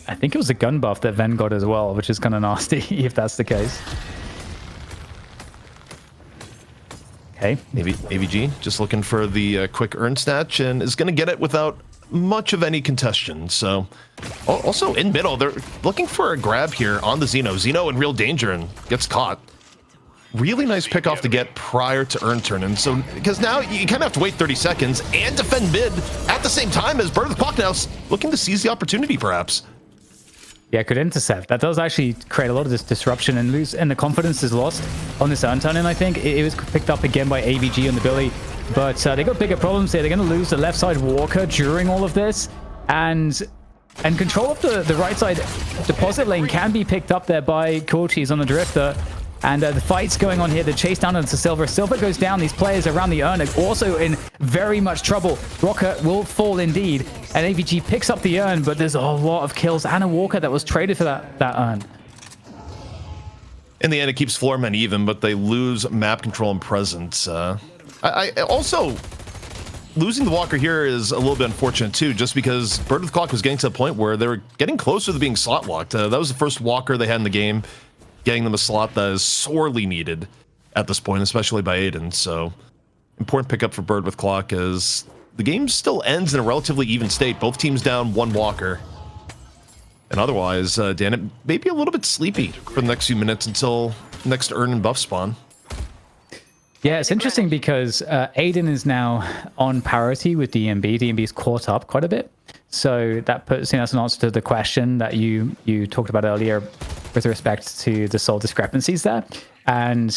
I think it was a gun buff that Ven got as well, which is kind of nasty if that's the case. Okay, maybe AVG just looking for the quick Urn snatch and is going to get it without much of any contestation. So also in middle, they're looking for a grab here on the Zeno. Zeno in real danger and gets caught. Really nice pick off to get prior to Urn turn. And so, because now you kind of have to wait 30 seconds and defend mid at the same time as Bird with Clock now looking to seize the opportunity, perhaps. Yeah, could intercept. That does actually create a lot of this disruption and the confidence is lost on this Urn turn. And I think it was picked up again by AVG on the Billy. But they got bigger problems here. They're going to lose the left side Walker during all of this. And control of the right side deposit lane can be picked up there by Corchis on the Drifter. And the fight's going on here. The chase down into Silver. Silver goes down. These players around the urn are also in very much trouble. Rocket will fall indeed. And AVG picks up the urn, but there's a lot of kills and a Walker that was traded for that urn. In the end, it keeps Floormen even, but they lose map control and presence. I also... Losing the Walker here is a little bit unfortunate too, just because Bird with Clock was getting to the point where they were getting closer to being slot locked. That was the first Walker they had in the game. Getting them a slot that is sorely needed at this point, especially by Aiden. So, important pickup for Bird with Clock as the game still ends in a relatively even state. Both teams down one Walker. And otherwise, Dan, it may be a little bit sleepy for the next few minutes until next Urn and buff spawn. Yeah, it's interesting because Aiden is now on parity with DMB. DMB's caught up quite a bit. So that puts, that's an answer to the question that you talked about earlier with respect to the soul discrepancies there. And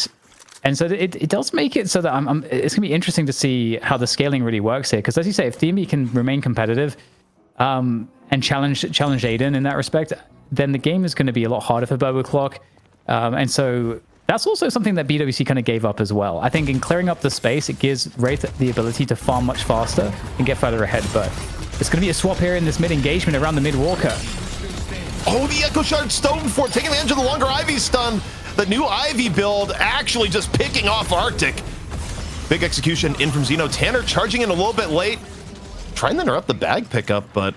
so it does make it so that it's going to be interesting to see how the scaling really works here. Because as you say, if DMB can remain competitive and challenge Aiden in that respect, then the game is going to be a lot harder for Bird with Clock. And so that's also something that BWC kind of gave up as well. I think in clearing up the space, it gives Wraith the ability to farm much faster and get further ahead. But it's going to be a swap here in this mid engagement around the mid Walker. Oh, the Echo Shard Stone for taking advantage of the longer Ivy stun. The new Ivy build actually just picking off Arctic. Big execution in from Xeno. Tanner charging in a little bit late. Trying to interrupt the bag pickup, but,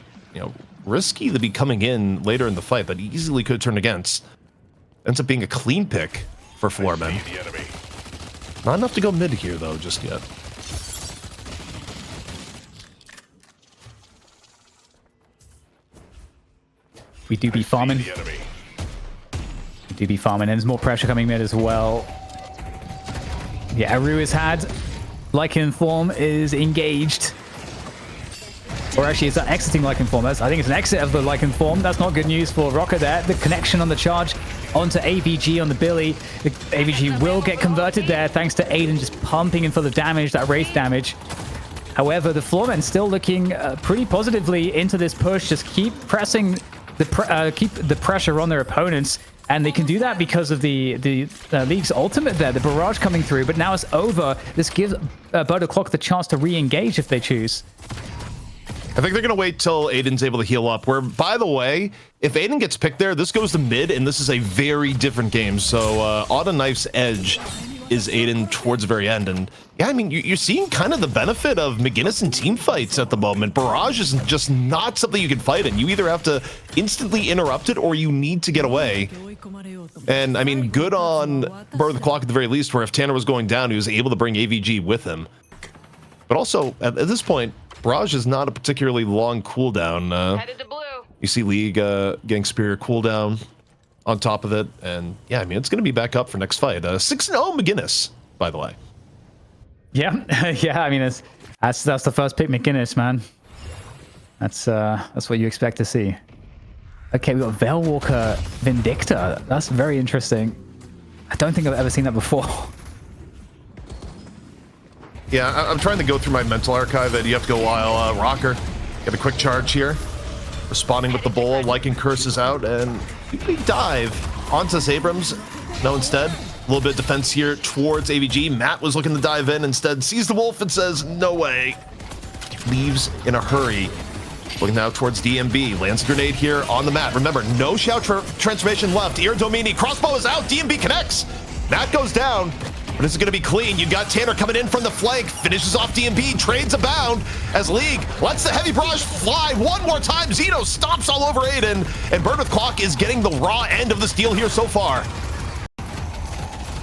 risky to be coming in later in the fight, but easily could turn against. Ends up being a clean pick for Floormen. Not enough to go mid here, though, just yet. We do be farming. We do be farming. And there's more pressure coming mid as well. Yeah, Aru is had. Lycan form is engaged. Or actually, it's an exiting Lycan form. I think it's an exit of the Lycan form. That's not good news for Rocket there. The connection on the charge onto AVG on the Billy. The AVG will get converted there thanks to Aiden just pumping in for the damage, that Wraith damage. However, the Floormen still looking pretty positively into this push. Just keep pressing keep the pressure on their opponents, and they can do that because of the League's ultimate there, the barrage coming through. But now it's over. This gives Bird with Clock the chance to re-engage if they choose. I think they're going to wait till Aiden's able to heal up, where, by the way, if Aiden gets picked there, this goes to mid, and this is a very different game. So on a knife's edge is Aiden towards the very end. And yeah, I mean, you're seeing kind of the benefit of McGinnis and team fights at the moment. Barrage is just not something you can fight in. You either have to instantly interrupt it or you need to get away. And I mean, good on Bird with Clock at the very least, where if Tanner was going down, he was able to bring AVG with him. But also, at this point, Barrage is not a particularly long cooldown. Headed to blue. You see League getting superior cooldown on top of it. And yeah, I mean, it's going to be back up for next fight. 6-0 McGinnis, by the way. Yeah, yeah. I mean, that's the first pick, McGinnis, man. That's what you expect to see. Okay, we got Veilwalker Vindicta. That's very interesting. I don't think I've ever seen that before. Yeah, I'm trying to go through my mental archive, and you have to go while Rocker get a quick charge here. Responding with the bowl, Lycan curses out, and we dive onto Abrams. No, instead, a little bit of defense here towards AVG. Matt was looking to dive in, instead sees the wolf and says, no way. Leaves in a hurry. Looking now towards DMB. Lands a grenade here on the mat. Remember, no shout transformation left. Ir Domini, crossbow is out. DMB connects. Matt goes down. But this is going to be clean. You've got Tanner coming in from the flank. Finishes off DMB. Trades abound as League lets the heavy barrage fly one more time. Xeno stomps all over Aiden. And Bird with Clock is getting the raw end of this deal here so far.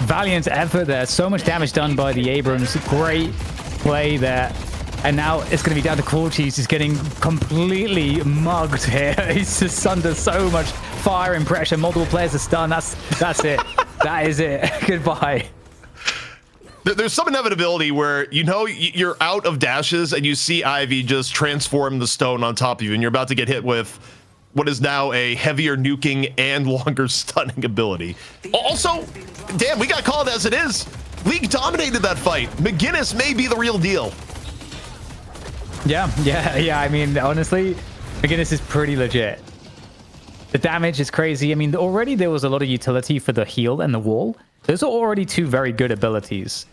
Valiant effort there. So much damage done by the Abrams. Great play there. And now it's going to be down to Corchis. He's getting completely mugged here. He's just under so much fire and pressure. Multiple players are stunned. That's it. That is it. Goodbye. There's some inevitability where you're out of dashes and you see Ivy just transform the stone on top of you, and you're about to get hit with what is now a heavier nuking and longer stunning ability. Also, damn, we got called as it is. League dominated that fight. McGinnis may be the real deal. Yeah. I mean, honestly, McGinnis is pretty legit. The damage is crazy. I mean, already there was a lot of utility for the heal and the wall. Those are already two very good abilities.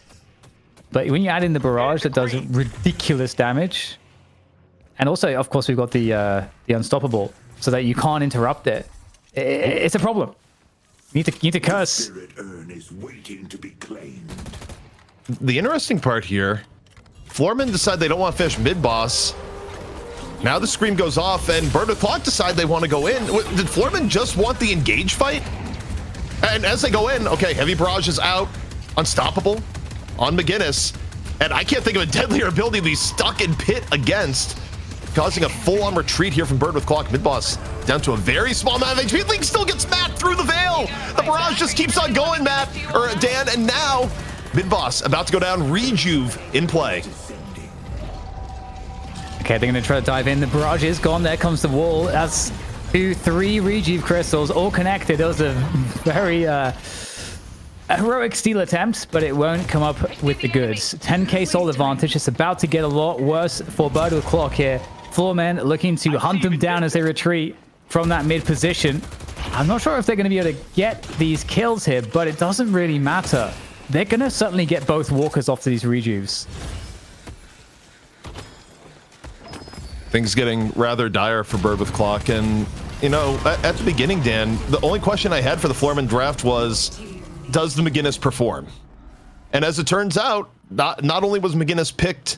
But when you add in the barrage, that does ridiculous damage. And also, of course, we've got the unstoppable, so that you can't interrupt it. It's a problem. You need to curse. The interesting part here, Floormen decide they don't want to finish mid-boss. Now the scream goes off, and Bird with Clock decide they want to go in. Did Floormen just want the engage fight? And as they go in, okay, Heavy Barrage is out. Unstoppable on McGinnis. And I can't think of a deadlier ability to be stuck in pit against, causing a full-on retreat here from Bird with Clock. Mid-boss down to a very small amount of HP. Link still gets Matt through the veil. The barrage just keeps on going, Dan. And now mid-boss about to go down. Rejuve in play. Okay, they're going to try to dive in. The barrage is gone. There comes the wall. That's 2, 3 Rejuve crystals all connected. That was a very heroic steal attempt, but it won't come up with the goods. 10k soul advantage. It's about to get a lot worse for Bird with Clock here. Floormen looking to hunt them down as they retreat from that mid position. I'm not sure if they're going to be able to get these kills here, but it doesn't really matter. They're going to certainly get both walkers off to these Rejuves. Things getting rather dire for Bird with Clock. And, at the beginning, Dan, the only question I had for the Floormen draft was, does the McGinnis perform? And as it turns out, not only was McGinnis picked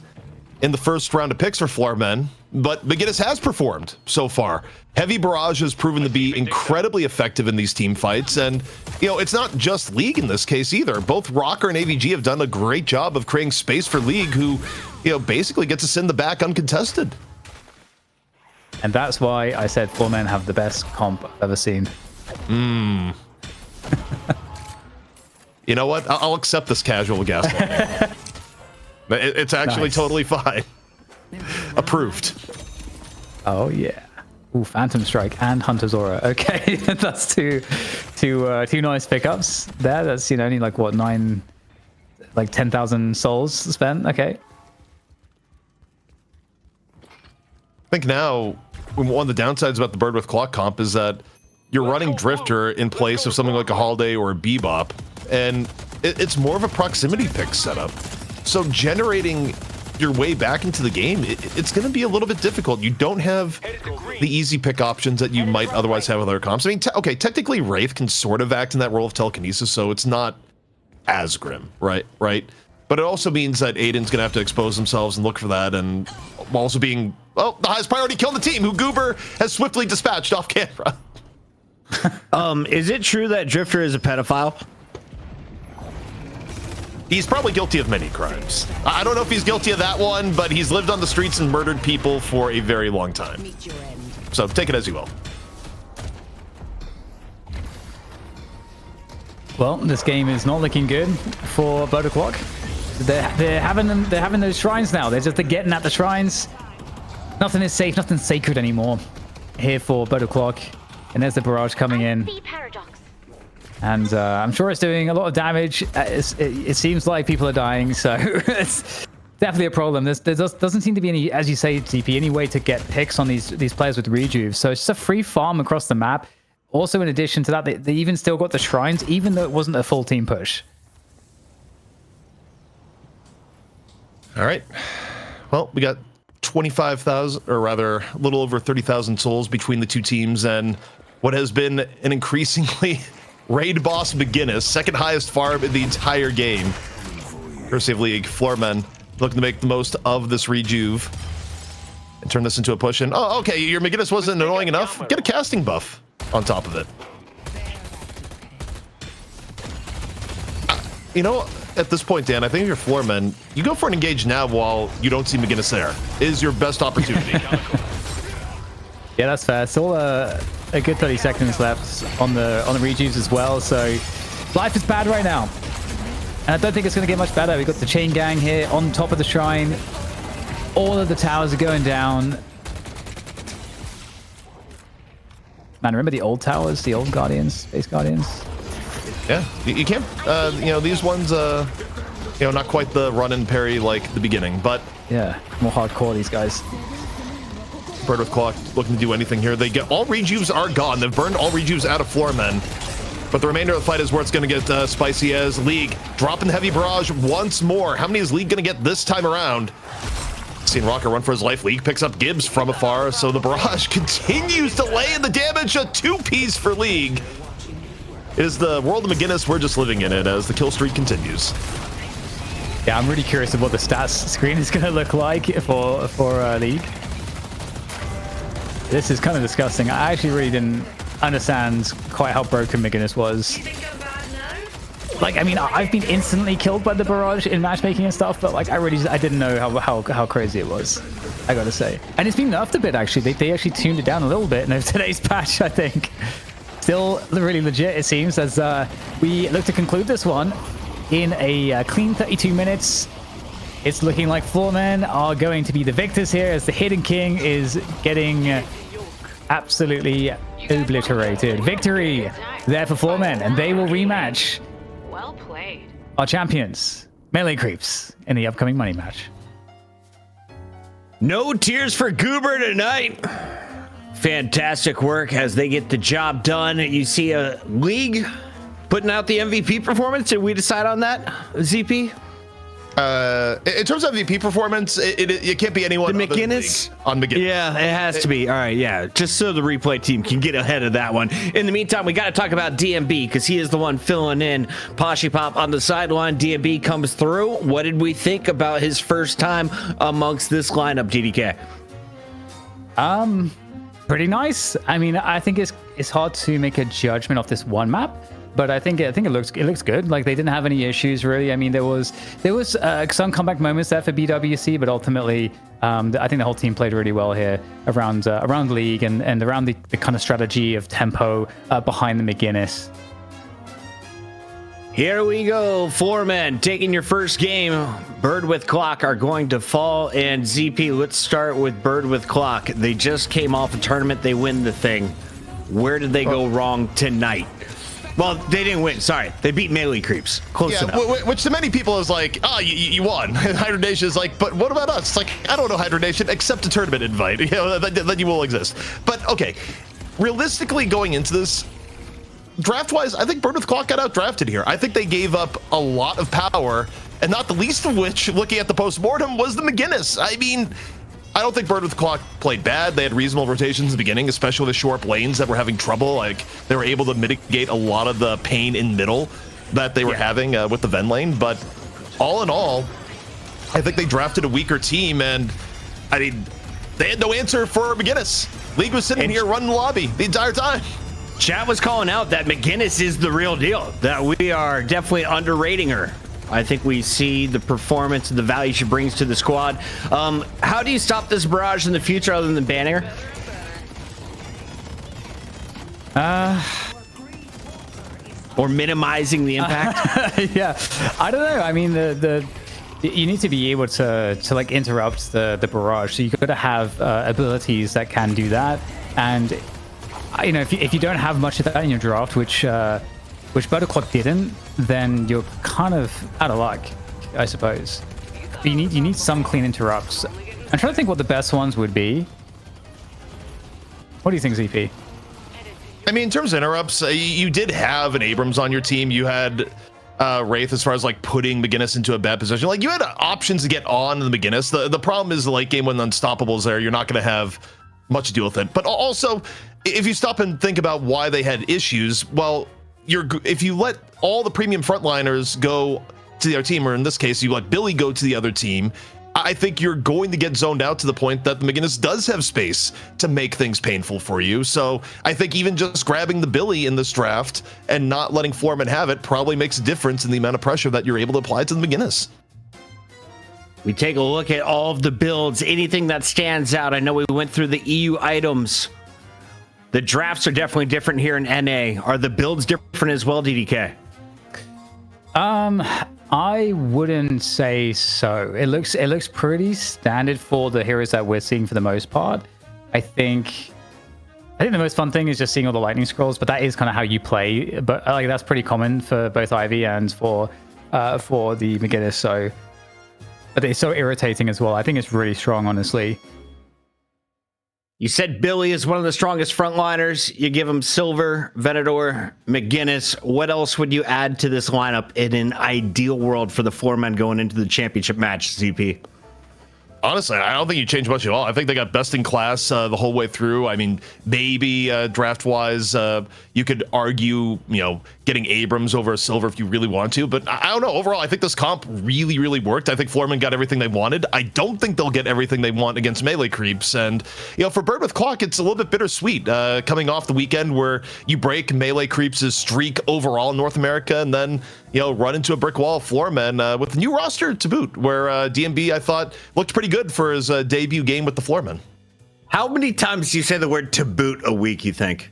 in the first round of picks for Floormen, but McGinnis has performed so far. Heavy Barrage has proven to be incredibly effective in these team fights. And, it's not just League in this case either. Both Rocker and AVG have done a great job of creating space for League, who, basically gets to send the back uncontested. And that's why I said Floormen have the best comp I've ever seen. You know what? I'll accept this casual gaslight. It's actually Nice. Totally fine. Approved. Oh yeah. Ooh, Phantom Strike and Hunter's Aura. Okay, that's two nice pickups there. That's only like what 10,000 souls spent. Okay. I think now one of the downsides about the Bird with Clock comp is that you're running Drifter in place of something like a Holiday or a Bebop, and it's more of a proximity pick setup. So generating your way back into the game, it's going to be a little bit difficult. You don't have the easy pick options that you might otherwise have with other comps. I mean, technically Wraith can sort of act in that role of telekinesis, so it's not as grim, right? But it also means that Aiden's going to have to expose themselves and look for that, and also being, the highest priority kill on the team, who Goober has swiftly dispatched off camera. Is it true that Drifter is a pedophile? He's probably guilty of many crimes. I don't know if he's guilty of that one, but he's lived on the streets and murdered people for a very long time. So take it as you will. Well, this game is not looking good for Bird with Clock. They're having those shrines now. They're getting at the shrines. Nothing is safe, nothing's sacred anymore here for Bird with Clock. And there's the barrage coming in. And I'm sure it's doing a lot of damage. It seems like people are dying, so it's definitely a problem. There doesn't seem to be any, as you say, TP, any way to get picks on these players with Rejuve. So it's just a free farm across the map. Also, in addition to that, they even still got the shrines, even though it wasn't a full team push. All right. Well, we got 25,000, or rather, a little over 30,000 souls between the two teams, and what has been an increasingly raid boss McGinnis, second highest farm in the entire game. Courtesy of League, Floormen looking to make the most of this Rejuve and turn this into a push. And oh, okay, your McGinnis wasn't annoying enough. Get a casting buff on top of it. At this point, Dan, I think if you're Floormen, you go for an engage now while you don't see McGinnis there. Is your best opportunity. Yeah, that's fair. Still a good 30 seconds left on the Rejuves as well, so life is bad right now. And I don't think it's going to get much better. We've got the chain gang here on top of the shrine. All of the towers are going down. Man, remember the old towers, the old Guardians, Space Guardians? Yeah, you can't, you know, these ones, you know, not quite the run and parry like the beginning, but... Yeah, more hardcore, these guys. Bird with Clock looking to do anything here. They get all rejuves are gone. They've burned all rejuves out of Floormen. But the remainder of the fight is where it's going to get spicy as League dropping the heavy barrage once more. How many is League going to get this time around? Seeing Rocket run for his life. League picks up Gibbs from afar, so the barrage continues to lay in the damage. A two-piece for League. It is the world of McGinnis. We're just living in it as the kill streak continues. Yeah, I'm really curious of what the stats screen is going to look like for League. This is kind of disgusting. I actually really didn't understand quite how broken McGinnis was. Like, I mean, I've been instantly killed by the barrage in matchmaking and stuff, but like, I didn't know how crazy it was, I gotta say. And it's been nerfed a bit, actually. They actually tuned it down a little bit in today's patch, I think. Still really legit, it seems, as we look to conclude this one in a clean 32 minutes. It's looking like Floormen are going to be the victors here, as the Hidden King is getting absolutely obliterated. Victory there for Floormen, and they will rematch Well played. our champions, Melee Creeps, in the upcoming money match. No tears for Goober tonight. Fantastic work as they get the job done. You see a League putting out the MVP performance. Did we decide on that, ZP? In terms of MVP performance, it can't be anyone The other than McGinnis? League on McGinnis. Yeah, it has to be. All right, yeah. Just so the replay team can get ahead of that one. In the meantime, we got to talk about DMB because he is the one filling in Poshy Pop on the sideline. DMB comes through. What did we think about his first time amongst this lineup, DDK? Pretty nice. I mean, I think it's hard to make a judgment off this one map, but I think it looks good. Like, they didn't have any issues really. I mean, there was some comeback moments there for BWC, but ultimately, I think the whole team played really well here around League and around the kind of strategy of tempo behind the McGinnis. Here we go. Floormen taking your first game. Bird with Clock are going to fall. And ZP, let's start with Bird with Clock. They just came off a tournament. They win the thing. Where did they go wrong tonight? Well, they didn't win. Sorry. They beat Melee Creeps. Close enough. Which to many people is like, oh, you won. And Hydra Nation is like, but what about us? It's like, I don't know Hydra Nation, except a tournament invite. You know, that you will exist. But okay, realistically going into this, draft-wise, I think Bird with Clock got out-drafted here. I think they gave up a lot of power, and not the least of which, looking at the post-mortem, was the McGinnis. I mean, I don't think Bird with Clock played bad. They had reasonable rotations in the beginning, especially the short lanes that were having trouble. Like, they were able to mitigate a lot of the pain in middle that they were having with the Ven lane. But all in all, I think they drafted a weaker team, and I mean, they had no answer for McGinnis. League was sitting here running the lobby the entire time. Chat was calling out that McGinnis is the real deal, that we are definitely underrating her. I think we see the performance and the value she brings to the squad. How do you stop this barrage in the future other than banning her? Or minimizing the impact? Yeah, I don't know. I mean, you need to be able to like interrupt the barrage. So you got to have abilities that can do that. And you know, if you don't have much of that in your draft, which Butterclock didn't, then you're kind of out of luck, I suppose. But you need some clean interrupts. I'm trying to think what the best ones would be. What do you think, ZP? I mean, in terms of interrupts, you did have an Abrams on your team. You had Wraith as far as like putting McGinnis into a bad position. Like, you had options to get on the McGinnis. The problem is the late game when the Unstoppable's there, you're not going to have much to deal with it. But also, if you stop and think about why they had issues, well, if you let all the premium frontliners go to the other team, or in this case, you let Billy go to the other team, I think you're going to get zoned out to the point that the McGinnis does have space to make things painful for you. So I think even just grabbing the Billy in this draft and not letting Floormen have it probably makes a difference in the amount of pressure that you're able to apply to the McGinnis. We take a look at all of the builds, anything that stands out. I know we went through the EU items. The drafts are definitely different here in NA. Are the builds different as well, DDK? I wouldn't say so. It looks pretty standard for the heroes that we're seeing for the most part. I think the most fun thing is just seeing all the lightning scrolls, but that is kind of how you play. But like that's pretty common for both Ivy and for the McGinnis. So, but it's so irritating as well. I think it's really strong, honestly. You said Billy is one of the strongest frontliners. You give him Silver, Venador, McGinnis. What else would you add to this lineup in an ideal world for the Floormen going into the championship match, ZP? Honestly, I don't think you change much at all. I think they got best in class the whole way through. I mean, maybe draft-wise, you could argue, getting Abrams over a Silver if you really want to. But I don't know. Overall, I think this comp really, really worked. I think Floormen got everything they wanted. I don't think they'll get everything they want against melee creeps. And, for Bird with Clock, it's a little bit bittersweet coming off the weekend where you break melee creeps' streak overall in North America and then, run into a brick wall of Floormen with a new roster to boot, where DMB, I thought, looked pretty good for his debut game with the Floormen. How many times do you say the word to boot a week, you think?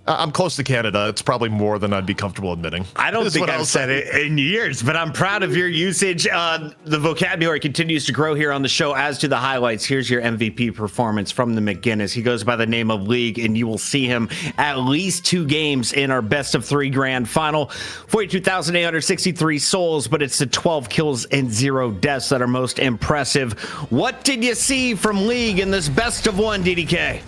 I'm close to Canada. It's probably more than I'd be comfortable admitting. I don't think I've said it in years, but I'm proud of your usage. The vocabulary continues to grow here on the show, as do the highlights. Here's your MVP performance from the McGinnis. He goes by the name of League, and you will see him at least 2 games in our best of 3 grand final. 42,863 souls, but it's the 12 kills and 0 deaths that are most impressive. What did you see from League in this best of 1, DDK?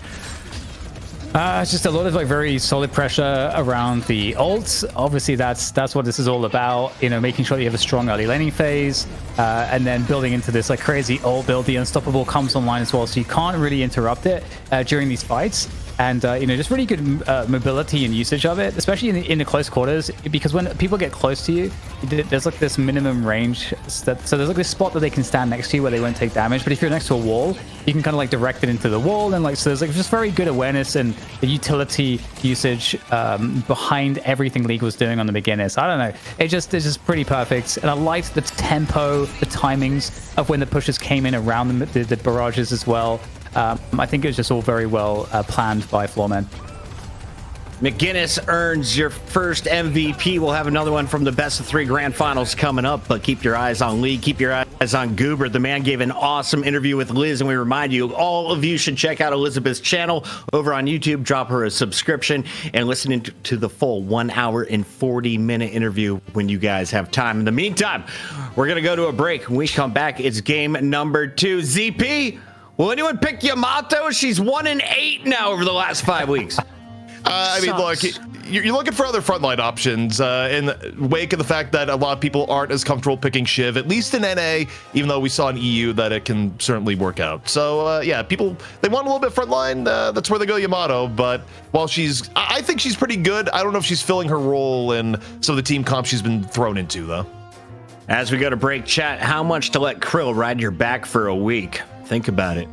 It's just a lot of very solid pressure around the ults. Obviously, that's what this is all about. Making sure that you have a strong early laning phase, and then building into this crazy ult build. The Unstoppable comes online as well, so you can't really interrupt it during these fights. And just really good mobility and usage of it, especially in the close quarters, because when people get close to you, there's this minimum range. So there's this spot that they can stand next to you where they won't take damage. But if you're next to a wall, you can kind of direct it into the wall, and so there's just very good awareness and the utility usage behind everything League was doing on the McGinnis. I don't know, it's just pretty perfect, and I liked the tempo, the timings of when the pushes came in around the barrages as well. I think it was just all very well planned by Floormen. McGinnis earns your first MVP. We'll have another one from the best of 3 grand finals coming up, but keep your eyes on League. Keep your eyes on Goober. The man gave an awesome interview with Liz, and we remind you, all of you should check out Elizabeth's channel over on YouTube. Drop her a subscription and listen to the full 1 hour and 40-minute interview when you guys have time. In the meantime, we're going to go to a break. When we come back, it's game number 2. ZP, will anyone pick Yamato? She's 1-8 now over the last 5 weeks. Look, you're looking for other frontline options in the wake of the fact that a lot of people aren't as comfortable picking Shiv, at least in NA, even though we saw in EU that it can certainly work out. So, people, they want a little bit frontline. That's where they go Yamato. But while I think she's pretty good. I don't know if she's filling her role in some of the team comps she's been thrown into, though. As we go to break, chat, how much to let Krill ride your back for a week? Think about it.